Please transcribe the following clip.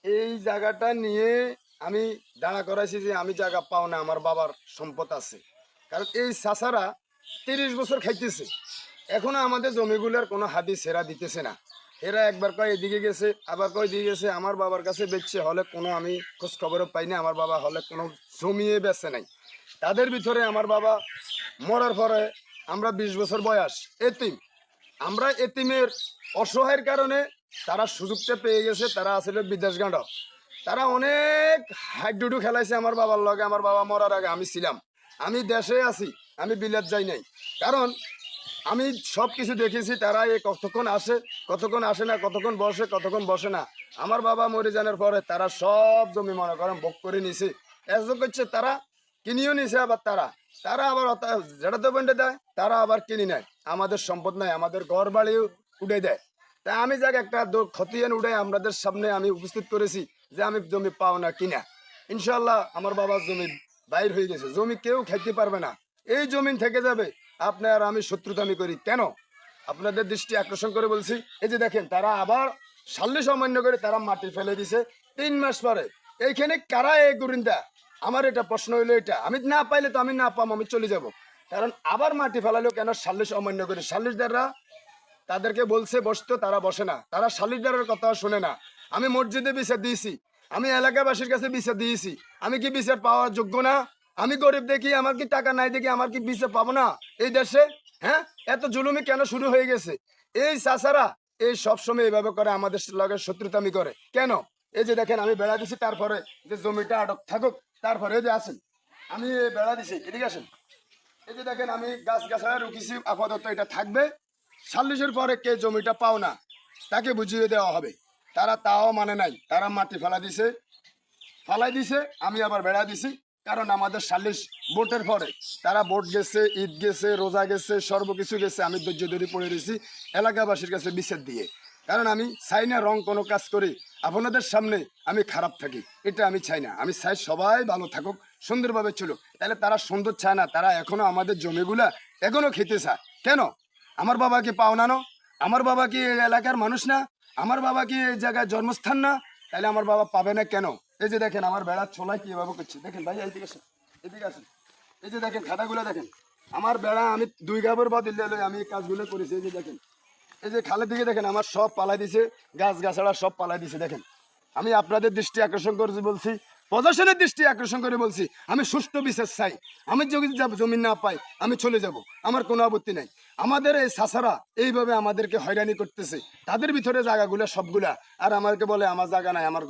এই জায়গাটা নিয়ে আমি দাঁড়া করাইছি যে আমি জায়গা পাও না, আমার বাবার সম্পদ আছে। কারণ এই চাচারা 30 বছর খাইতেছে, এখনো আমাদের জমিগুলোর কোনো হাদি সেরা দিতেছে না। এরা একবার কয় এদিকে গেছে, আবার কয় দিকে গেছে, আমার বাবার কাছে বেচছে হলে কোনো আমি খোঁজ খবরও পাই না, আমার বাবা হলে কোনো জমিয়ে বেচে নাই। তাদের ভিতরে আমার বাবা মরার পরে আমরা 20 বছর বয়স এতিম। আমরা এতিমের অসহায়ের কারণে তারা সুযোগটা পেয়ে গেছে, তারা আসলে বিদেশ গাঁড। তারা অনেক হাড্ডুডু খেলাইছে আমার বাবার লগে। আমার বাবা মরার আগে আমি ছিলাম, আমি দেশে আছি, আমি বিলেত যাই নাই। কারণ আমি সব কিছু দেখেছি। তারা এ কতক্ষণ আসে, কতক্ষণ আসে না, কতক্ষণ বসে, কতক্ষণ বসে না। আমার বাবা মরে যাওয়ার পরে তারা সব জমি মনে করেন ভোগ করে নিছে। এসব করছে তারা, কিনিও নিছে। আবার তারা তারা আবার যেটা তো বন্ডে দেয়, তারা আবার কিনে নেয়। আমাদের সম্পদ নাই, আমাদের ঘর বাড়িও উঠে দেয়। তাই আমি যাক একটা খতিয়ান উঠে আপনাদের সামনে আমি উপস্থিত করেছি যে আমি জমি পাও না কিনা। ইনশাল্লাহ আমার বাবার জমি বাইর হয়ে গেছে, জমি কেউ খাইতে পারবে না, এই জমিন থেকে যাবে। আপনার আমি শত্রুতামি করি কেন? আপনাদের দৃষ্টি আকর্ষণ করে বলছি, এই যে দেখেন তারা আবার সাল্লিশ অমান্য করে তারা মাটি ফেলে দিছে 3 মাস পরে। এইখানে কারা এই গুরিন্দা? আমার এটা প্রশ্ন হইলো, এটা আমি না পাইলে তো আমি না পাম, আমি চলে যাব। কারণ আবার মাটি ফেলালো কেন? সাল্লিশ অমান্য করে। সাল্লিশদাররা তাদেরকে বলছে বসতো, তারা বসে না, তারা সালিশদারের কথা শোনে না। আমি মসজিদে বিচার দিয়েছি, আমি এলাকাবাসীর কাছে বিচার দিয়েছি, আমি কি বিচার পাওয়ার যোগ্য না? আমি গরিব দেখি, আমার কি টাকা নাই দেখি আমার কি বিচার পাবো না এই দেশে? হ্যাঁ, এত জুলুমি কেন শুরু হয়ে গেছে? এই চাচারা এই সবসময় এইভাবে করে, আমাদের লগে শত্রুতামি করে কেন? এই যে দেখেন আমি বেড়া দিছি, তারপরে যে জমিটা আটক থাকুক, তারপরে এই যে আসেন, আমি বেড়া দিছি, এদিকে আসেন। এই যে দেখেন আমি গাছ গাছায় রুকিছি, আপাতত এটা থাকবে। 40-এর পরে কে জমিটা পাও না তাকে বুঝিয়ে দেওয়া হবে। তারা তাও মানে নাই, তারা মাটি ফালাই দিছে, আমি আবার বেড়া দিছি। কারণ আমাদের 40 ভোটের পরে তারা ভোট গেছে, ঈদ গেছে, রোজা গেছে, সর্বকিছু গেছে। আমি ধৈর্য ধরে পড়ে রয়েছি এলাকাবাসীর কাছে বিচার দিয়ে। কারণ আমি চাই না রং কোনো কাজ করি আপনাদের সামনে আমি খারাপ থাকি, এটা আমি চাই না। আমি চাই সবাই ভালো থাকুক, সুন্দরভাবে চলুক। তাহলে তারা সুন্দর চায় না, তারা এখনো আমাদের জমিগুলা এখনো খেতে চায় কেন? আমার বাবা কি পাওনানো? আমার বাবা কি এই এলাকার মানুষ না? আমার বাবা কি এই জায়গায় জন্মস্থান না? তাহলে আমার বাবা পাবে না কেন? এই যে দেখেন আমার বেড়ার ছোলাই কিভাবে করছে, দেখেন ভাই, এদিকে আসেন, এদিকে আসেন। এই যে দেখেন খাতাগুলো দেখেন, আমার বেড়া আমি 2 গাবের বদলে আমি এই কাজগুলো করেছি। এই যে দেখেন, এই যে খালের দিকে দেখেন আমার সব পালাই দিছে, গাছ গাছাড়া সব পালাই দিছে। দেখেন আমি আপনাদের দৃষ্টি আকর্ষণ করে বলছি, প্রশাসনের দৃষ্টি আকর্ষণ করে বলছি, আমি সুষ্ঠু বিচার চাই। আমি যদি জমি না পাই আমি চলে যাব, আমার কোনো আপত্তি নাই। আমাদের এই চাচারা এইভাবে আমাদেরকে হয়রানি করতেছে, তাদের ভিতরে জায়গাগুলো সবগুলা, আর আমাকে বলে আমার জায়গা নাই, আমার